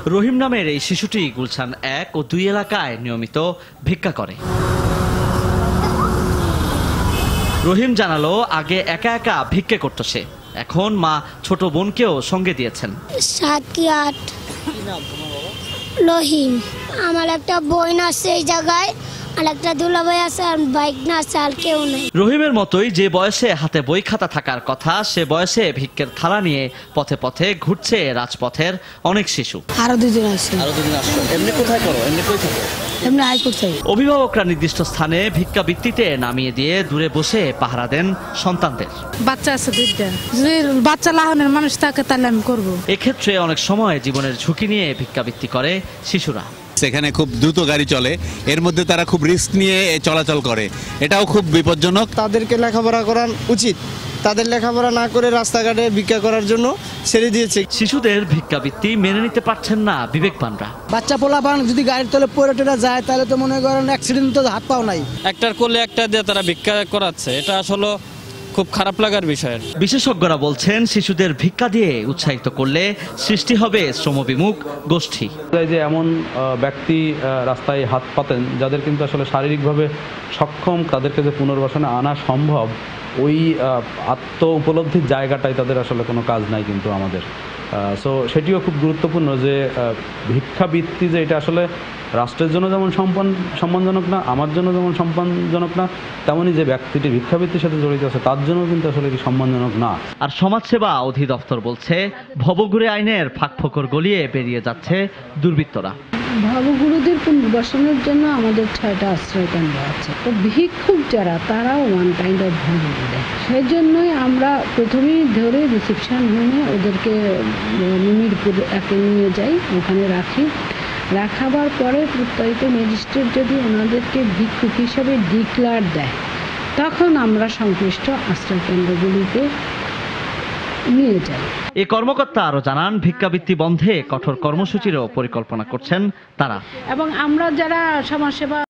রহিম নামের এই শিশুটি গুলশান 1 ও 2 এলাকায় নিয়মিত ভিক্ষা করে। রহিম জানালো, আগে একা একা ভিক্ষে করত সে, এখন মা ছোট বোনকেও সঙ্গে দিয়েছেন। সাকিয়াত রহিম, আমার একটা বোন আছে এই জায়গায়, আর একটা দুলাভাই আছে, আর বাইক না আছে, আর কেউ নেই। রহিমের মতোই যে বয়সে হাতে বই খাতা থাকার কথা, সে বয়সে ভিক্ষের থালা নিয়ে পথে পথে ঘুরছে রাজপথের অনেক শিশু। আরো দুদিন আছে। এমনি কোথায় করো? এমনি কই থাকো? এমনি আয় করতে। অভিভাবকরা নির্দিষ্ট স্থানে ভিক্ষাবৃত্তিতে নামিয়ে দিয়ে দূরে বসে পাহারা দেন সন্তানদের। বাচ্চা আছে দুইটা, যদি বাচ্চা লাহানের মানুষ থাকে তাহলে আমি করবো। এক্ষেত্রে অনেক সময় জীবনের ঝুঁকি নিয়ে ভিক্ষাবৃত্তি করে শিশুরা। সেখানে খুব দ্রুত গাড়ি চলে, এর মধ্যে তারা খুব রিস্ক নিয়ে চলাচল করে, এটাও খুব বিপজ্জনক। তাদেরকে লেখাপড়া করানো উচিত, তাদের লেখাপড়া না করে রাস্তাঘাটে ভিক্ষা করার জন্য ছেড়ে দিয়েছে। শিশুদের ভিক্ষাবৃত্তি মেনে নিতে পারছেন না বিবেকবানরা। বাচ্চা পোলাপান যদি গাড়ির তলে পড়ে টেরা যায় তাহলে তো মনে করেন অ্যাক্সিডেন্ট, তো হাত পাও নাই। একটার কোলে একটা দিয়ে তারা ভিক্ষা করাচ্ছে, এটা আসলে খুব খারাপ লাগার বিষয়। বিশেষজ্ঞরা বলছেন, শিশুদের ভিক্ষা দিয়ে উৎসাহিত করলে সৃষ্টি হবে শ্রমবিমুখ গোষ্ঠী। যে এমন ব্যক্তি রাস্তায় হাত পাতেন যাদের কিন্তু আসলে শারীরিকভাবে সক্ষম, তাদেরকে যে পুনর্বাসনে আনা সম্ভব, ওই আত্ম উপলব্ধির জায়গাটাই তাদের আসলে কোনো কাজ নাই কিন্তু আমাদের। সো সেটিও খুব গুরুত্বপূর্ণ যে ভিক্ষাবৃত্তি যে এটা আসলে রাষ্ট্রের জন্য যেমন সম্মানজনক না, আমার জন্য যেমন সম্মানজনক না, তেমনই যে ব্যক্তিটি ভিক্ষাবৃত্তির সাথে জড়িত আছে তার জন্য কিন্তু আসলে এটি সম্মানজনক না। আর সমাজসেবা অধিদপ্তর বলছে, ভবঘুরে আইনের ফাঁকফোকর গলিয়ে বেরিয়ে যাচ্ছে দুর্বৃত্তরা। ভবঘুরেদের পুনর্বাসনের জন্য আমাদের 6টা আশ্রয় কেন্দ্র আছে, তো ভিক্ষুক যারা তারাও ওয়ান কাইন্ড অফ ভবঘুরে। সেই জন্যই আমরা প্রথমেই ধরে রিসেপশন হোমে ওদেরকে মিমিরপুর একে নিয়ে যাই, ওখানে রাখাবার পরে প্রত্যয়িত ম্যাজিস্ট্রেট যদি ওনাদেরকে ভিক্ষুক হিসাবে ডিক্লার দেয়, তখন আমরা সংশ্লিষ্ট আশ্রয় কেন্দ্রগুলিতে নিয়ে যাই। এই কর্মকর্তা আরো জানান, ভিক্ষাবৃত্তি বন্ধে কঠোর কর্মসূচিরও পরিকল্পনা করছেন তারা। এবং আমরা যারা সমাজসেবা